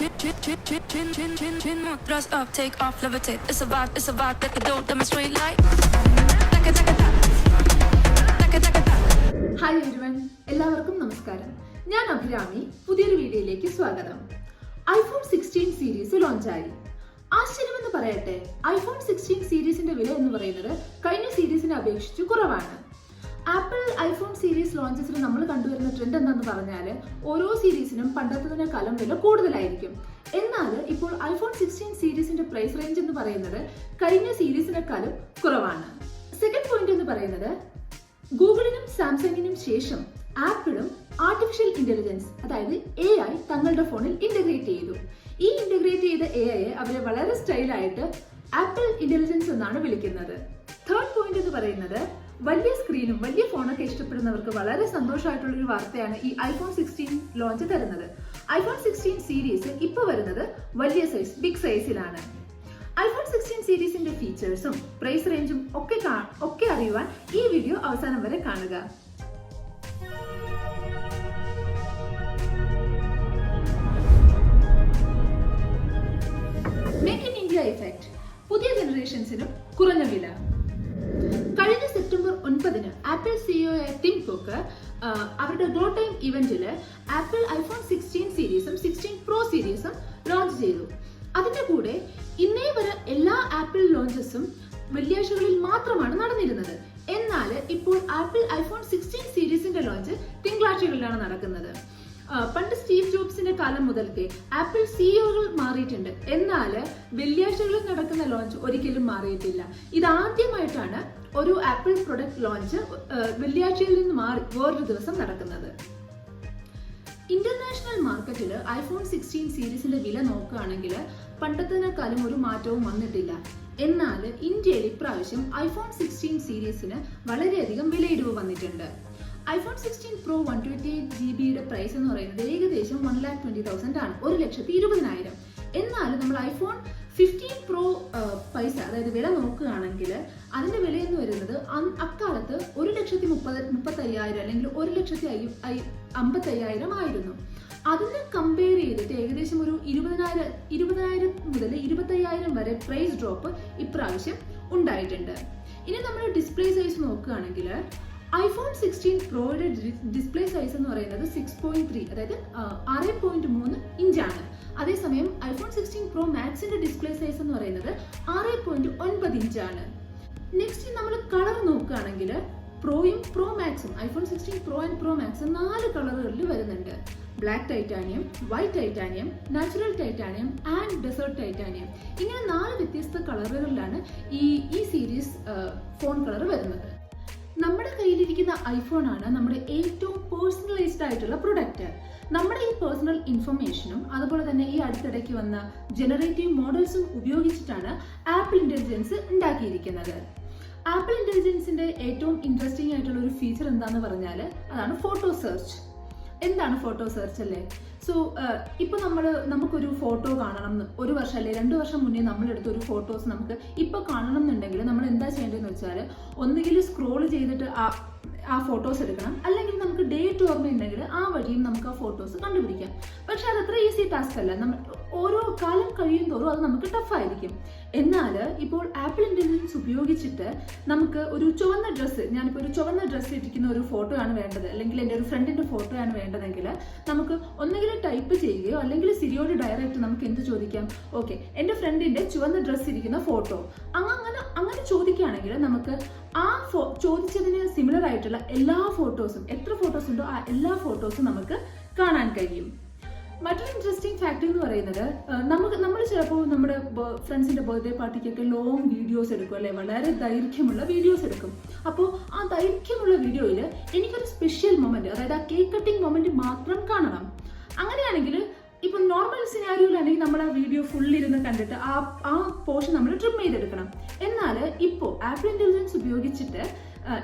More thrust up, take off, levitate. It's a vibe, like a dope, demonstrate like. Hi everyone, എല്ലാവർക്കും നമസ്കാരം. ഞാൻ അഭിരാമി. പുതിയൊരു വീഡിയോയിലേക്ക് സ്വാഗതം. IPhone 16 series ലോഞ്ചായി. ആശ്ചര്യമെന്ന് പറയട്ടെ, ഐഫോൺ 16 സീരീസിന്റെ വില എന്ന് പറയുന്നത് കഴിഞ്ഞ സീരീസിനെ അപേക്ഷിച്ച് കുറവാണ്. ആപ്പിൾ ഐഫോൺ സീരീസ് ലോഞ്ചസിൽ നമ്മൾ കണ്ടുവരുന്ന ട്രെൻഡ് എന്താണെന്ന് പറഞ്ഞാൽ ഓരോ സീരീസിനും പണ്ടത്തതിനേക്കാളും വില കൂടുതലായിരിക്കും. എന്നാൽ ഇപ്പോൾ ഐഫോൺ 16 സീരീസിന്റെ പ്രൈസ് റേഞ്ച് എന്ന് പറയുന്നത് കഴിഞ്ഞ സീരീസിനേക്കാളും കുറവാണ്. സെക്കൻഡ് പോയിന്റ് എന്ന് പറയുന്നത്, ഗൂഗിളിനും സാംസങ്ങിനും ശേഷം ആപ്പിളും ആർട്ടിഫിഷ്യൽ ഇന്റലിജൻസ് അതായത് AI തങ്ങളുടെ ഫോണിൽ ഇന്റഗ്രേറ്റ് ചെയ്തു. ഈ ഇന്റഗ്രേറ്റ് ചെയ്ത AI അവരെ വളരെ സ്റ്റൈലായിട്ട് ആപ്പിൾ ഇന്റലിജൻസ് എന്നാണ് വിളിക്കുന്നത്. തേർഡ് പോയിന്റ് എന്ന് പറയുന്നത്, വലിയ സ്ക്രീനും വലിയ ഫോണൊക്കെ ഇഷ്ടപ്പെടുന്നവർക്ക് വളരെ സന്തോഷമായിട്ടുള്ളൊരു വാർത്തയാണ് ഈ ഐഫോൺ 16 ലോഞ്ച് തരുന്നത്. ഐഫോൺ 16 സീരീസ് ഇപ്പോൾ വരുന്നത് വലിയ സൈസ്, ബിഗ് സൈസിലാണ്. ഐഫോൺ 16 സീരീസിന്റെ ഫീച്ചേഴ്സും പ്രൈസ് റേഞ്ചും ഒക്കെ അറിയുവാൻ ഈ വീഡിയോ അവസാനം വരെ കാണുക. മേക്ക് ഇൻ ഇന്ത്യ ഇഫക്റ്റ്, പുതിയ ജനറേഷൻസിനും കുറഞ്ഞ വില. കഴിഞ്ഞ September 9 apple CEO Tim cook അവരുടെ ഗ്ലോ ടൈം ഇവന്റിൽ ആപ്പിൾ ഐഫോൺ 16 സീരീസും 16 പ്രോ സീരീസും ലോഞ്ച് ചെയ്തു. അതിന്റെ കൂടെ ഇന്നേ വരെ എല്ലാ ആപ്പിൾ ലോഞ്ചസും വെള്ളിയാഴ്ചകളിൽ മാത്രമാണ് നടന്നിരുന്നത്. എന്നാൽ ഇപ്പോൾ ആപ്പിൾ ഐഫോൺ 16 സീരീസിന്റെ ലോഞ്ച് തിങ്കളാഴ്ചകളിലാണ് നടക്കുന്നത്. പണ്ട് സ്റ്റീവ് ജോബ്സിന്റെ കാലം മുതൽക്കേ ആപ്പിൾ CEOകൾ മാറിയിട്ടുണ്ട്, എന്നാൽ വെള്ളിയാഴ്ചകളിൽ നടക്കുന്ന ലോഞ്ച് ഒരിക്കലും മാറിയിട്ടില്ല. ഇതാദ്യമായിട്ടാണ് ഒരു ആപ്പിൾ പ്രൊഡക്റ്റ് ലോഞ്ച് വെള്ളിയാഴ്ചയിൽ നിന്ന് മാറി വേറൊരു ദിവസം നടക്കുന്നത്. ഇന്റർനാഷണൽ മാർക്കറ്റിൽ ഐഫോൺ 16 സീരീസിന്റെ വില നോക്കുകയാണെങ്കിൽ പണ്ടത്തേക്കാളും ഒരു മാറ്റവും വന്നിട്ടില്ല. എന്നാൽ ഇന്ത്യയിൽ ഇപ്രാവശ്യം ഐഫോൺ 16 സീരീസിന് വളരെയധികം വിലയിടിവ് വന്നിട്ടുണ്ട്. ഐഫോൺ 16 പ്രോ 128GB പ്രൈസ് എന്ന് പറയുന്നത് ഏകദേശം 1,20,000 ആണ്, 1,20,000. എന്നാൽ നമ്മൾ ഐഫോൺ 15 പ്രോ പൈസ അതായത് വില നോക്കുകയാണെങ്കിൽ അതിന്റെ വില എന്ന് വരുന്നത് അക്കാലത്ത് 1,30,000 അല്ലെങ്കിൽ 1,50,000 ആയിരുന്നു. അതിനെ കമ്പയർ ചെയ്തിട്ട് ഏകദേശം ഒരു 20,000 മുതൽ 25,000 വരെ പ്രൈസ് ഡ്രോപ്പ് ഇപ്രാവശ്യം ഉണ്ടായിട്ടുണ്ട്. ഇനി നമ്മൾ ഡിസ്പ്ലേ സൈസ് നോക്കുകയാണെങ്കിൽ ഐഫോൺ 16 പ്രോയുടെ ഡിസ്പ്ലേ സൈസ് എന്ന് പറയുന്നത് 6.3 അതായത് 6.3 ഇഞ്ചാണ്. അതേസമയം ഐഫോൺ 16 പ്രോ മാക്സിന്റെ ഡിസ്പ്ലേ സൈസ് എന്ന് പറയുന്നത് 6.9 ഇഞ്ചാണ്. നെക്സ്റ്റ് നമ്മൾ കളർ നോക്കുകയാണെങ്കിൽ പ്രോയും പ്രോ മാക്സും iPhone 16 pro and pro max 4 കളറുകളിൽ വരുന്നുണ്ട്. Black titanium, white titanium, natural titanium and desert titanium. ഇങ്ങനെ 4 വ്യത്യസ്ത കളറുകളിലാണ് ഈ സീരീസ് ഫോൺ കളർ വരുന്നത്. നമ്മുടെ കയ്യിലിരിക്കുന്ന ഐഫോൺ ആണ് നമ്മുടെ ഏറ്റവും പേഴ്സണലൈസ്ഡ് ആയിട്ടുള്ള പ്രൊഡക്റ്റ്. നമ്മുടെ ഈ പേഴ്സണൽ ഇൻഫർമേഷനും അതുപോലെ തന്നെ ഈ അടുത്തിടയ്ക്ക് വന്ന ജനറേറ്റീവ് മോഡൽസും ഉപയോഗിച്ചിട്ടാണ് ആപ്പിൾ ഇന്റലിജൻസ് ഉണ്ടാക്കിയിരിക്കുന്നത്. ആപ്പിൾ ഇന്റലിജൻസിന്റെ ഏറ്റവും ഇൻട്രസ്റ്റിംഗ് ആയിട്ടുള്ള ഒരു ഫീച്ചർ എന്താന്ന് പറഞ്ഞാൽ അതാണ് ഫോട്ടോ സെർച്ച്. എന്താണ് ഫോട്ടോ സെർച്ച് അല്ലേ? സോ ഇപ്പൊ നമുക്കൊരു ഫോട്ടോ കാണണം, 1 വർഷം അല്ലെ 2 വർഷം മുന്നേ നമ്മളെടുത്ത ഒരു ഫോട്ടോസ് നമുക്ക് ഇപ്പൊ കാണണം എന്നുണ്ടെങ്കിൽ നമ്മൾ എന്താ ചെയ്യേണ്ടതെന്ന് വെച്ചാൽ ഒന്നുകിൽ സ്ക്രോൾ ചെയ്തിട്ട് ആ ഫോട്ടോസ് എടുക്കണം, അല്ലെങ്കിൽ നമുക്ക് ഡേറ്റ് ഓർമ്മയുണ്ടെങ്കിൽ ആ വഴിയും നമുക്ക് ആ ഫോട്ടോസ് കണ്ടുപിടിക്കാം. പക്ഷെ അത് അത്ര ഈസി ടാസ്ക് അല്ല. ഓരോ കാലം കഴിയും തോറും അത് നമുക്ക് ടഫായിരിക്കും. എന്നാൽ ഇപ്പോൾ ആപ്പിൾ ഇന്റലിജൻസ് ഉപയോഗിച്ചിട്ട് നമുക്ക് ഒരു ചുവന്ന ഡ്രസ്സ്, ഞാനിപ്പോൾ ഒരു ചുവന്ന ഡ്രസ്സ് ഇട്ടിരിക്കുന്ന ഒരു ഫോട്ടോ ആണ് വേണ്ടത്, അല്ലെങ്കിൽ എൻ്റെ ഒരു ഫ്രണ്ടിന്റെ ഫോട്ടോ ആണ് വേണ്ടതെങ്കിൽ നമുക്ക് ഒന്നുകിൽ ടൈപ്പ് ചെയ്യുകയോ അല്ലെങ്കിൽ സിരിയോട് ഡയറക്റ്റ് നമുക്ക് എന്ത് ചോദിക്കാം, ഓക്കെ എൻ്റെ ഫ്രണ്ടിന്റെ ചുവന്ന ഡ്രസ്സ് ഇരിക്കുന്ന ഫോട്ടോ, അങ്ങനെ ചോദിക്കുകയാണെങ്കിൽ നമുക്ക് ആ ചോദിച്ചതിന് സിമിലർ ആയിട്ടുള്ള എല്ലാ ഫോട്ടോസും, എത്ര ഫോട്ടോസ് ഉണ്ടോ ആ എല്ലാ ഫോട്ടോസും നമുക്ക് കാണാൻ കഴിയും. മറ്റൊരു ഇൻട്രസ്റ്റിംഗ് ഫാക്ട് എന്ന് പറയുന്നത്, നമ്മൾ ചിലപ്പോൾ നമ്മുടെ ഫ്രണ്ട്സിന്റെ ബർത്ത്ഡേ പാർട്ടിക്കൊക്കെ ലോങ് വീഡിയോസ് എടുക്കും അല്ലെ, വളരെ ദൈർഘ്യമുള്ള വീഡിയോസ് എടുക്കും. അപ്പോൾ ആ ദൈർഘ്യമുള്ള വീഡിയോയിൽ എനിക്കൊരു സ്പെഷ്യൽ മൊമെന്റ്, അതായത് ആ കേക്ക് കട്ടിംഗ് മൊമെന്റ് മാത്രം കാണണം. അങ്ങനെയാണെങ്കിൽ ഇപ്പൊ നോർമൽ സിനാരിയോയിലാണെങ്കിൽ നമ്മൾ ആ വീഡിയോ ഫുൾ ഇരുന്ന് കണ്ടിട്ട് ആ പോർഷൻ നമ്മൾ ട്രിം ചെയ്തെടുക്കണം. എന്നാൽ ഇപ്പോൾ ആപ്പിൾ ഇന്റലിജൻസ് ഉപയോഗിച്ചിട്ട്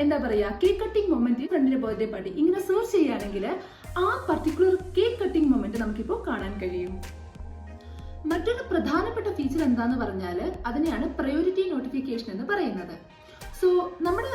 എന്താ പറയുക, കേക്ക് കട്ടിംഗ് മൊമെന്റ്, ഫ്രണ്ടിന്റെ ബർത്ത്ഡേ പാർട്ടി ഇങ്ങനെ സെർച്ച് ചെയ്യുകയാണെങ്കിൽ ആ പർട്ടിക്കുലർ കേക്ക് കട്ടിംഗ് മൊമെന്റ് നമുക്കിപ്പോൾ കാണാൻ കഴിയും. മറ്റൊരു പ്രധാനപ്പെട്ട ഫീച്ചർ എന്താന്ന് പറഞ്ഞാൽ അതിനെയാണ് പ്രയോറിറ്റി നോട്ടിഫിക്കേഷൻ എന്ന് പറയുന്നത്. സോ നമ്മുടെ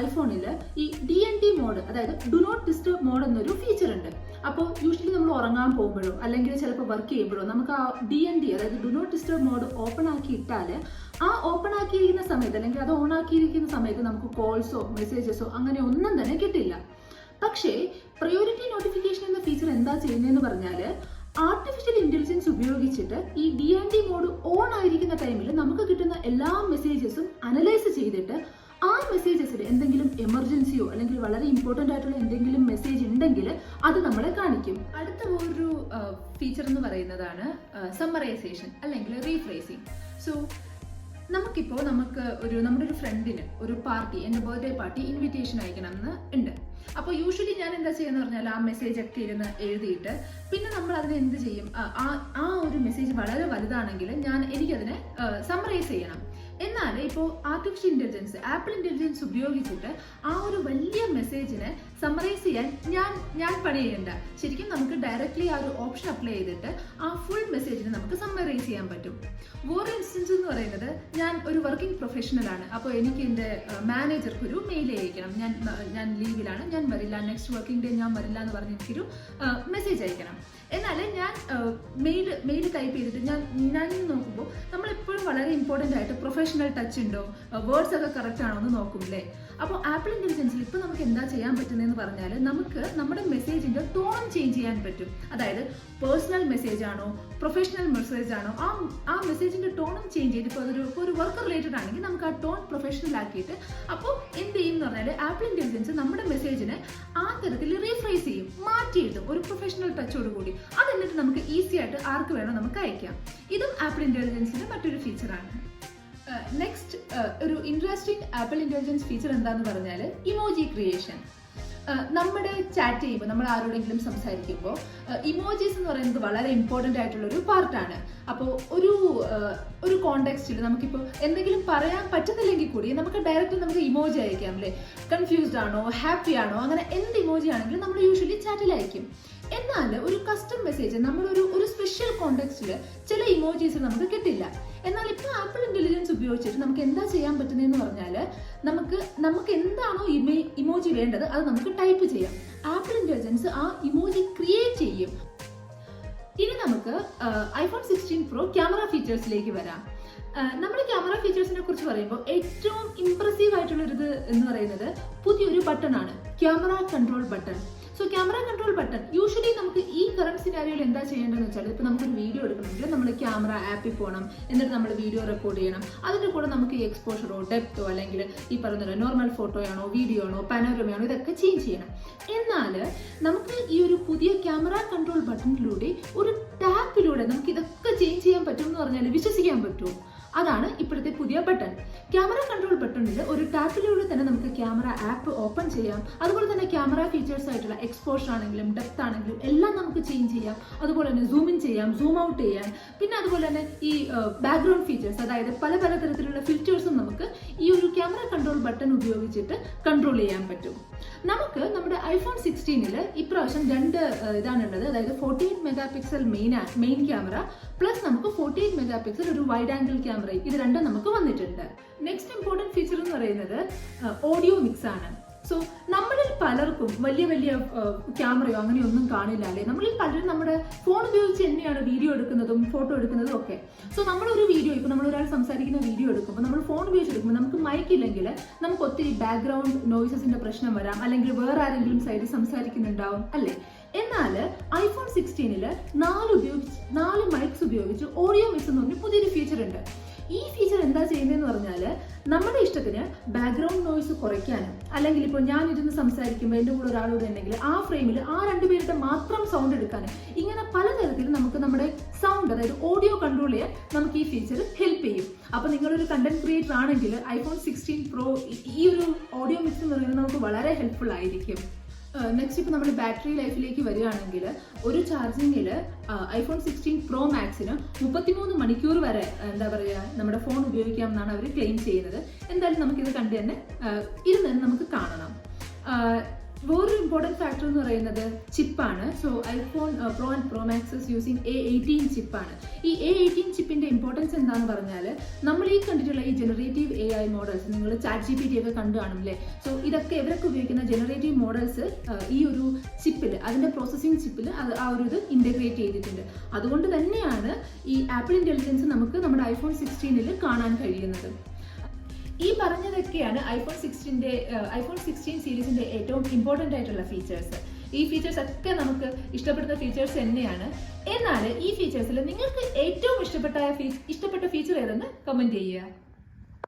ഐഫോണിൽ ഈ DND മോഡ്, അതായത് ഡു നോട്ട് ഡിസ്റ്റർബ് മോഡ് എന്നൊരു ഫീച്ചർ ഉണ്ട്. അപ്പോൾ യൂഷ്വലി നമ്മൾ ഉറങ്ങാൻ പോകുമ്പോഴോ അല്ലെങ്കിൽ ചിലപ്പോൾ വർക്ക് ചെയ്യുമ്പോഴോ നമുക്ക് ആ DND, അതായത് do not disturb mode open ആക്കി ഇട്ടാൽ ആ ഓപ്പൺ ആക്കിയിരിക്കുന്ന സമയത്ത് അല്ലെങ്കിൽ അത് ഓൺ ആക്കിയിരിക്കുന്ന സമയത്ത് നമുക്ക് കോൾസോ മെസ്സേജസോ അങ്ങനെ ഒന്നും തന്നെ കിട്ടില്ല. പക്ഷേ പ്രയോറിറ്റി നോട്ടിഫിക്കേഷൻ എന്ന ഫീച്ചർ എന്താ ചെയ്യുന്നതെന്ന് പറഞ്ഞാൽ ആർട്ടിഫിഷ്യൽ ഇന്റലിജൻസ് ഉപയോഗിച്ചിട്ട് ഈ DND മോഡ് ഓൺ ആയിരിക്കുന്ന ടൈമിൽ നമുക്ക് കിട്ടുന്ന എല്ലാ മെസ്സേജസും അനലൈസ് ചെയ്തിട്ട് ആ മെസ്സേജസിൽ എന്തെങ്കിലും എമർജൻസിയോ അല്ലെങ്കിൽ വളരെ ഇമ്പോർട്ടൻ്റ് ആയിട്ടുള്ള എന്തെങ്കിലും മെസ്സേജ് ഉണ്ടെങ്കിൽ അത് നമ്മളെ കാണിക്കും. അടുത്ത ഒരു ഫീച്ചർ എന്ന് പറയുന്നതാണ് സമ്മറൈസേഷൻ അല്ലെങ്കിൽ റീഫ്രേസിങ്. സോ നമുക്ക് നമ്മുടെ ഒരു ഫ്രണ്ടിന് ഒരു പാർട്ടി, എൻ്റെ ബർത്ത്ഡേ പാർട്ടി ഇൻവിറ്റേഷൻ അയക്കണം എന്ന് ഉണ്ട്. അപ്പോൾ യൂഷ്വലി ഞാൻ എന്താ ചെയ്യുന്ന പറഞ്ഞാൽ ആ മെസ്സേജ് ഒക്കെ ഇരുന്ന് എഴുതിയിട്ട് പിന്നെ നമ്മൾ അതിനെ എന്ത് ചെയ്യും, ആ ഒരു മെസ്സേജ് വളരെ വലുതാണെങ്കിൽ എനിക്കതിനെ സമ്മറൈസ് ചെയ്യണം. എന്നാൽ ഇപ്പോൾ ആർട്ടിഫിഷ്യൽ ഇന്റലിജൻസ്, ആപ്പിൾ ഇന്റലിജൻസ് ഉപയോഗിച്ചിട്ട് ആ ഒരു വലിയ മെസ്സേജിനെ സമ്മറൈസ് ചെയ്യാൻ ഞാൻ പണി ചെയ്യണ്ട. ശരിക്കും നമുക്ക് ഡയറക്റ്റ്ലി ആ ഒരു ഓപ്ഷൻ അപ്ലൈ ചെയ്തിട്ട് ആ ഫുൾ മെസ്സേജിനെ നമുക്ക് സമ്മറൈസ് ചെയ്യാൻ പറ്റും. വേറെ ഇൻസ്റ്റൻസ് എന്ന് പറയുന്നത്, ഞാൻ ഒരു വർക്കിംഗ് പ്രൊഫഷണലാണ്. അപ്പോൾ എനിക്ക് എൻ്റെ മാനേജർക്ക് ഒരു മെയിൽ അയക്കണം, ഞാൻ ലീവിലാണ്, ഞാൻ വരില്ല, നെക്സ്റ്റ് വർക്കിംഗ് ഡേ ഞാൻ വരില്ല എന്ന് പറഞ്ഞ് എനിക്കൊരു മെസ്സേജ് അയക്കണം. എന്നാൽ ഞാൻ മെയിൽ ടൈപ്പ് ചെയ്തിട്ട് ഞാൻ നോക്കുമ്പോൾ നമ്മളെപ്പോഴും വളരെ ഇമ്പോർട്ടൻ്റ് ആയിട്ട് പ്രൊഫഷണൽ ടച്ച് ഉണ്ടോ, വേർഡ്സ് ഒക്കെ കറക്റ്റ് ആണോ എന്ന് നോക്കും അല്ലേ. അപ്പോൾ ആപ്പിൾ ഇന്റലിജൻസിൽ ഇപ്പോൾ നമുക്ക് എന്താ ചെയ്യാൻ പറ്റുന്നതെന്ന് പറഞ്ഞാൽ നമുക്ക് നമ്മുടെ മെസ്സേജിൻ്റെ ടോൺ ചേഞ്ച് ചെയ്യാൻ പറ്റും. അതായത് പേഴ്സണൽ മെസ്സേജ് ആണോ പ്രൊഫഷണൽ മെസ്സേജ് ആണോ ആ മെസ്സേജിൻ്റെ ടോണും ചേഞ്ച് ചെയ്ത് ഇപ്പോൾ ഒരു വർക്ക് റിലേറ്റഡ് ആണെങ്കിൽ നമുക്ക് ആ ടോൺ പ്രൊഫഷണൽ ആക്കിയിട്ട് അപ്പോൾ എന്ത് ചെയ്യും എന്ന് പറഞ്ഞാൽ ആപ്പിൾ ഇന്റലിജൻസ് നമ്മുടെ മെസ്സേജിനെ ആ തരത്തിൽ റീഫ്രേസ് ചെയ്യും, മാറ്റി എഴുതും ഒരു പ്രൊഫഷണൽ ടച്ചോടുകൂടി. അത് എന്നിട്ട് നമുക്ക് ഈസി ആയിട്ട് ആർക്ക് വേണോ നമുക്ക് അയക്കാം. ഇതും ആപ്പിൾ ഇന്റലിജൻസിന്റെ മറ്റൊരു ഫീച്ചറാണ്. നെക്സ്റ്റ് ഒരു ഇൻട്രസ്റ്റിംഗ് ആപ്പിൾ ഇന്റലിജൻസ് ഫീച്ചർ എന്താന്ന് പറഞ്ഞാൽ ഇമോജി ക്രിയേഷൻ. നമ്മുടെ ചാറ്റ് ചെയ്യുമ്പോൾ, നമ്മൾ ആരോടെങ്കിലും സംസാരിക്കുമ്പോൾ ഇമോജീസ് എന്ന് പറയുന്നത് വളരെ ഇമ്പോർട്ടൻ്റ് ആയിട്ടുള്ള ഒരു പാർട്ടാണ്. അപ്പോൾ ഒരു കോണ്ടെക്സ്റ്റിൽ നമുക്കിപ്പോൾ എന്തെങ്കിലും പറയാൻ പറ്റുന്നില്ലെങ്കിൽ കൂടി നമുക്ക് ഡയറക്റ്റ് ഇമോജി അയക്കാം അല്ലേ. കൺഫ്യൂസ്ഡ് ആണോ, ഹാപ്പി ആണോ, അങ്ങനെ എന്ത് ഇമോജി ആണെങ്കിലും നമ്മൾ യൂഷ്വലി ചാറ്റിൽ അയക്കും. എന്നാൽ ഒരു കസ്റ്റം മെസ്സേജ് ഒരു സ്പെഷ്യൽ കോണ്ടെക്സ്റ്റിൽ ചില ഇമോജീസ് നമുക്ക് കിട്ടില്ല. എന്നാൽ ഇപ്പോൾ ആപ്പിൾ ഇന്റലിജൻസ് ഉപയോഗിച്ചിട്ട് നമുക്ക് എന്താ ചെയ്യാൻ പറ്റുന്നതെന്ന് പറഞ്ഞാൽ നമുക്ക് എന്താണോ ഇമോജി വേണ്ടത് അത് നമുക്ക് ടൈപ്പ് ചെയ്യാം. ആപ്പിൾ ഇന്റലിജൻസ് ആ ഇമോജി ക്രിയേറ്റ് ചെയ്യും. ഇനി നമുക്ക് iPhone 16 Pro ക്യാമറ ഫീച്ചേഴ്സിലേക്ക് വരാം. നമ്മുടെ ക്യാമറ ഫീച്ചേഴ്സിനെ കുറിച്ച് പറയുമ്പോൾ ഏറ്റവും ഇംപ്രസീവ് ആയിട്ടുള്ളൊരിത് എന്ന് പറയുന്നത് പുതിയൊരു ബട്ടൺ ആണ്, camera control button. So camera control button usually നമുക്ക് ഈ കറന്റ് സിനാരിയോയിൽ എന്താ ചെയ്യേണ്ടതെന്ന് വെച്ചാൽ, ഇപ്പോൾ നമുക്കൊരു വീഡിയോ എടുക്കണമെങ്കിൽ നമ്മൾ ക്യാമറ ആപ്പിൽ പോകണം, എന്നിട്ട് നമ്മൾ വീഡിയോ റെക്കോർഡ് ചെയ്യണം. അതിൻ്റെ കൂടെ നമുക്ക് ഈ എക്സ്പോഷറോ ഡെപ്തോ അല്ലെങ്കിൽ ഈ പറയുന്ന നോർമൽ ഫോട്ടോയാണോ വീഡിയോ ആണോ പാനോരമയാണോ ഇതൊക്കെ ചേഞ്ച് ചെയ്യണം. എന്നാൽ നമുക്ക് ഈ ഒരു പുതിയ ക്യാമറ കൺട്രോൾ ബട്ടണിലൂടെ ഒരു ടാപ്പിലൂടെ നമുക്ക് ഇതൊക്കെ ചേഞ്ച് ചെയ്യാൻ പറ്റും എന്ന് പറഞ്ഞാൽ വിശ്വസിക്കാൻ പറ്റുമോ? അതാണ് ഇപ്പോഴത്തെ പുതിയ ബട്ടൺ. ക്യാമറ കൺട്രോൾ ബട്ടണിൽ ഒരു ടാപ്പിലൂടെ തന്നെ നമുക്ക് ക്യാമറ ആപ്പ് ഓപ്പൺ ചെയ്യാം. അതുപോലെ തന്നെ ക്യാമറ ഫീച്ചേഴ്സ് ആയിട്ടുള്ള എക്സ്പോഷർ ആണെങ്കിലും ഡെപ്ത് ആണെങ്കിലും എല്ലാം നമുക്ക് ചേഞ്ച് ചെയ്യാം. അതുപോലെ തന്നെ സൂം ഇൻ ചെയ്യാം, സൂം ഔട്ട് ചെയ്യാം. പിന്നെ അതുപോലെ തന്നെ ഈ ബാക്ക്ഗ്രൗണ്ട് ഫീച്ചേഴ്സ്, അതായത് പല തരത്തിലുള്ള ഫിൽറ്റേഴ്സും നമുക്ക് ഈ ഒരു ക്യാമറ കൺട്രോൾ ബട്ടൺ ഉപയോഗിച്ചിട്ട് കൺട്രോൾ ചെയ്യാൻ പറ്റും. നമുക്ക് നമ്മുടെ iPhone 16 ഇപ്രാവശ്യം രണ്ട് ഇതാണുള്ളത്. അതായത് 48 mega pixel main camera plus നമുക്ക് 48 മെഗാ പിക്സൽ ഒരു വൈഡ് ആംഗിൾ ക്യാമറ, ഇത് രണ്ടും നമുക്ക് വന്നിട്ടുണ്ട്. നെക്സ്റ്റ് ഇമ്പോർട്ടൻറ്റ് ഫീച്ചർ എന്ന് പറയുന്നത് ഓഡിയോ മിക്സ് ആണ്. സോ നമ്മളിൽ പലർക്കും വലിയ ക്യാമറയോ അങ്ങനെയൊന്നും കാണില്ല അല്ലേ. നമ്മളിൽ പലരും നമ്മുടെ ഫോൺ ഉപയോഗിച്ച് തന്നെയാണ് വീഡിയോ എടുക്കുന്നതും ഫോട്ടോ എടുക്കുന്നതും ഒക്കെ. സോ നമ്മളൊരു വീഡിയോ, ഇപ്പോൾ നമ്മളൊരാൾ സംസാരിക്കുന്ന വീഡിയോ എടുക്കുമ്പോൾ നമ്മൾ ഫോൺ ഉപയോഗിച്ച് എടുക്കുമ്പോൾ നമുക്ക് മൈക്ക് ഇല്ലെങ്കിൽ നമുക്ക് ഒത്തിരി ബാക്ക്ഗ്രൗണ്ട് നോയ്സസിന്റെ പ്രശ്നം വരാം, അല്ലെങ്കിൽ വേറെ ആരെങ്കിലും സൈഡിൽ സംസാരിക്കുന്നുണ്ടാവും അല്ലേ. എന്നാൽ iPhone 16 4 മൈക്സ് ഉപയോഗിച്ച് ഓഡിയോ മിക്സ് എന്ന് പറഞ്ഞ പുതിയൊരു ഫീച്ചർ ഉണ്ട്. ഈ ഫീച്ചർ എന്താ ചെയ്യുന്നതെന്ന് പറഞ്ഞാൽ നമ്മുടെ ഇഷ്ടത്തിന് ബാക്ക്ഗ്രൗണ്ട് നോയ്സ് കുറയ്ക്കാനും, അല്ലെങ്കിൽ ഇപ്പോൾ ഞാൻ ഇരുന്ന് സംസാരിക്കുമ്പോൾ എൻ്റെ കൂടെ ഒരാളോട് ഉണ്ടെങ്കിൽ ആ ഫ്രെയിമിൽ ആ രണ്ടുപേരുടെ മാത്രം സൗണ്ട് എടുക്കാനും, ഇങ്ങനെ പലതരത്തിൽ നമുക്ക് നമ്മുടെ സൗണ്ട്, അതായത് ഓഡിയോ കൺട്രോൾ ചെയ്യാൻ നമുക്ക് ഈ ഫീച്ചർ ഹെൽപ്പ് ചെയ്യും. അപ്പോൾ നിങ്ങളൊരു കണ്ടന്റ് ക്രിയേറ്റർ ആണെങ്കിൽ iPhone 16 Pro ഈ ഒരു ഓഡിയോ മിക്സ് എന്ന് പറയുന്നത് നമുക്ക് വളരെ ഹെൽപ്ഫുൾ ആയിരിക്കും. നെക്സ്റ്റ് ഇപ്പോൾ നമ്മൾ ബാറ്ററി ലൈഫിലേക്ക് വരികയാണെങ്കിൽ ഒരു ചാർജിങ്ങിൽ iPhone 16 Pro Maxന് 33 മണിക്കൂർ വരെ എന്താ പറയുക നമ്മുടെ ഫോൺ ഉപയോഗിക്കാം എന്നാണ് അവർ ക്ലെയിം ചെയ്യുന്നത്. എന്തായാലും നമുക്കിത് കണ്ട് തന്നെ ഇരുന്ന് നമുക്ക് കാണണം. വേറൊരു ഇമ്പോർട്ടൻറ്റ് ഫാക്ടർ എന്ന് പറയുന്നത് ചിപ്പാണ്. So iPhone pro and pro maxes using A18 ചിപ്പാണ്. ഈ A18 ചിപ്പിന്റെ ഇമ്പോർട്ടൻസ് എന്താണെന്ന് പറഞ്ഞാൽ നമ്മൾ ഈ കണ്ടിട്ടുള്ള ഈ ജനറേറ്റീവ് AI മോഡൽസ് നിങ്ങൾ ChatGPT ഒക്കെ കണ്ടു കാണുമല്ലേ. സോ ഇതൊക്കെ ഇവരൊക്കെ ഉപയോഗിക്കുന്ന ജനറേറ്റീവ് മോഡൽസ് ഈ ഒരു ചിപ്പിൽ, അതിന്റെ പ്രോസസ്സിംഗ് ചിപ്പിൽ ആ ഒരു ഇത് ഇന്റഗ്രേറ്റ് ചെയ്തിട്ടുണ്ട്. അതുകൊണ്ട് തന്നെയാണ് ഈ ആപ്പിൾ ഇന്റലിജൻസ് നമുക്ക് നമ്മുടെ iPhone 16 കാണാൻ കഴിയുന്നത്. ഈ പറഞ്ഞതൊക്കെയാണ് iPhone 16 സീരീസിന്റെ ഏറ്റവും ഇമ്പോർട്ടൻ്റ് ആയിട്ടുള്ള ഫീച്ചേഴ്സ്. ഈ ഫീച്ചേഴ്സ് ഒക്കെ നമുക്ക് ഇഷ്ടപ്പെടുന്ന ഫീച്ചേഴ്സ് തന്നെയാണ്. എന്നാൽ ഈ ഫീച്ചേഴ്സിൽ നിങ്ങൾക്ക് ഏറ്റവും ഇഷ്ടപ്പെട്ട ഫീച്ചർ ഏതെന്ന് കമന്റ് ചെയ്യുക.